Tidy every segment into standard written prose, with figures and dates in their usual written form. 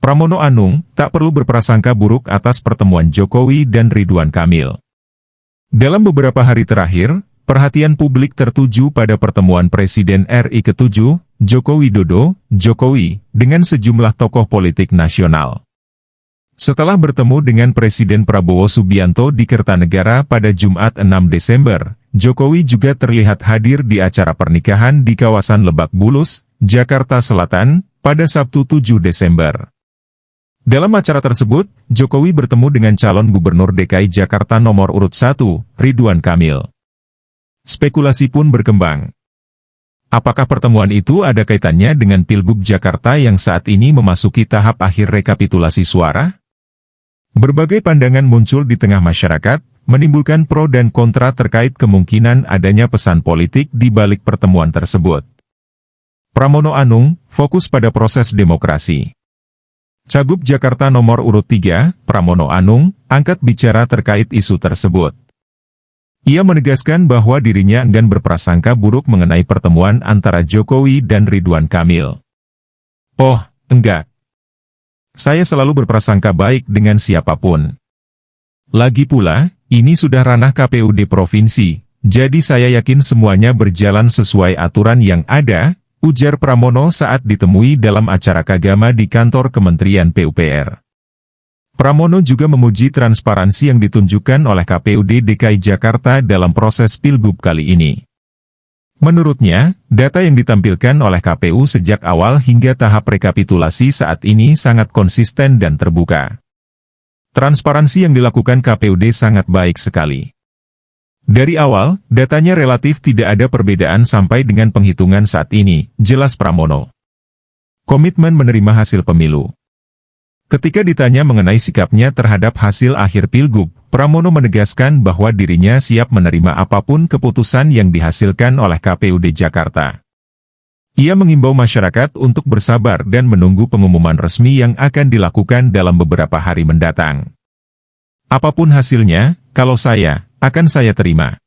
Pramono Anung tak perlu berprasangka buruk atas pertemuan Jokowi dan Ridwan Kamil. Dalam beberapa hari terakhir, perhatian publik tertuju pada pertemuan Presiden RI ke-7, Joko Widodo, Jokowi, dengan sejumlah tokoh politik nasional. Setelah bertemu dengan Presiden Prabowo Subianto di Kertanegara pada Jumat 6 Desember, Jokowi juga terlihat hadir di acara pernikahan di kawasan Lebak Bulus, Jakarta Selatan, pada Sabtu 7 Desember. Dalam acara tersebut, Jokowi bertemu dengan calon gubernur DKI Jakarta nomor urut 1, Ridwan Kamil. Spekulasi pun berkembang. Apakah pertemuan itu ada kaitannya dengan Pilgub Jakarta yang saat ini memasuki tahap akhir rekapitulasi suara? Berbagai pandangan muncul di tengah masyarakat, menimbulkan pro dan kontra terkait kemungkinan adanya pesan politik di balik pertemuan tersebut. Pramono Anung fokus pada proses demokrasi. Cagup Jakarta nomor urut 3, Pramono Anung, angkat bicara terkait isu tersebut. Ia menegaskan bahwa dirinya enggan berprasangka buruk mengenai pertemuan antara Jokowi dan Ridwan Kamil. Oh, enggak. Saya selalu berprasangka baik dengan siapapun. Lagi pula, ini sudah ranah KPUD Provinsi, jadi saya yakin semuanya berjalan sesuai aturan yang ada, ujar Pramono saat ditemui dalam acara Kagama di kantor Kementerian PUPR. Pramono juga memuji transparansi yang ditunjukkan oleh KPUD DKI Jakarta dalam proses Pilgub kali ini. Menurutnya, data yang ditampilkan oleh KPU sejak awal hingga tahap rekapitulasi saat ini sangat konsisten dan terbuka. Transparansi yang dilakukan KPUD sangat baik sekali. Dari awal, datanya relatif tidak ada perbedaan sampai dengan penghitungan saat ini, jelas Pramono. Komitmen menerima hasil pemilu. Ketika ditanya mengenai sikapnya terhadap hasil akhir Pilgub, Pramono menegaskan bahwa dirinya siap menerima apapun keputusan yang dihasilkan oleh KPUD Jakarta. Ia mengimbau masyarakat untuk bersabar dan menunggu pengumuman resmi yang akan dilakukan dalam beberapa hari mendatang. Apapun hasilnya, kalau akan saya terima.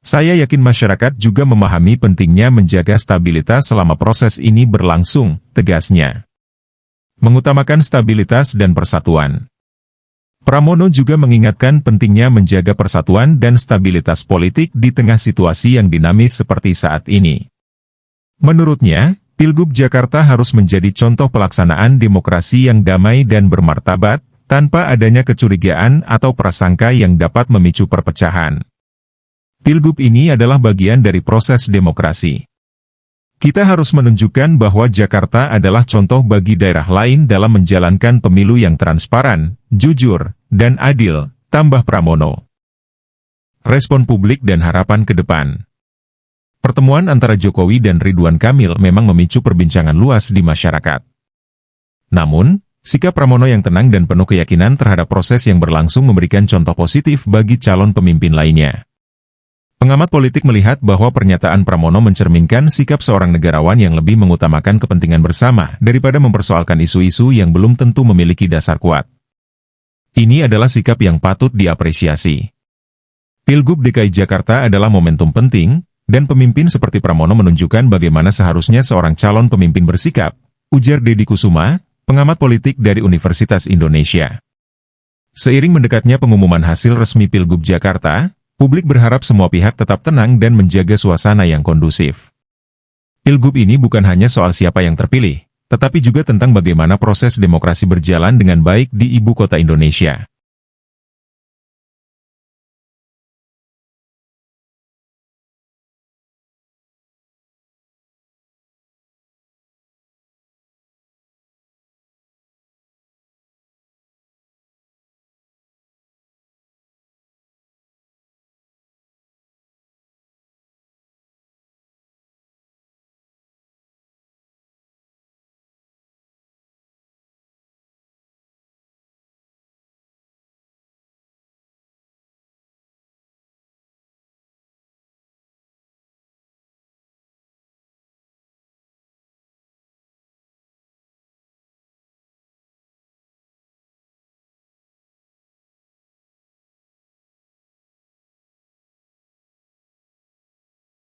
Saya yakin masyarakat juga memahami pentingnya menjaga stabilitas selama proses ini berlangsung, tegasnya. Mengutamakan stabilitas dan persatuan. Pramono juga mengingatkan pentingnya menjaga persatuan dan stabilitas politik di tengah situasi yang dinamis seperti saat ini. Menurutnya, Pilgub Jakarta harus menjadi contoh pelaksanaan demokrasi yang damai dan bermartabat, tanpa adanya kecurigaan atau prasangka yang dapat memicu perpecahan. Pilgub ini adalah bagian dari proses demokrasi. Kita harus menunjukkan bahwa Jakarta adalah contoh bagi daerah lain dalam menjalankan pemilu yang transparan, jujur, dan adil, tambah Pramono. Respon publik dan harapan ke depan. Pertemuan antara Jokowi dan Ridwan Kamil memang memicu perbincangan luas di masyarakat. Namun, sikap Pramono yang tenang dan penuh keyakinan terhadap proses yang berlangsung memberikan contoh positif bagi calon pemimpin lainnya. Pengamat politik melihat bahwa pernyataan Pramono mencerminkan sikap seorang negarawan yang lebih mengutamakan kepentingan bersama daripada mempersoalkan isu-isu yang belum tentu memiliki dasar kuat. Ini adalah sikap yang patut diapresiasi. Pilgub DKI Jakarta adalah momentum penting, dan pemimpin seperti Pramono menunjukkan bagaimana seharusnya seorang calon pemimpin bersikap, ujar Deddy Kusuma, pengamat politik dari Universitas Indonesia. Seiring mendekatnya pengumuman hasil resmi Pilgub Jakarta, publik berharap semua pihak tetap tenang dan menjaga suasana yang kondusif. Pilgub ini bukan hanya soal siapa yang terpilih, tetapi juga tentang bagaimana proses demokrasi berjalan dengan baik di ibu kota Indonesia.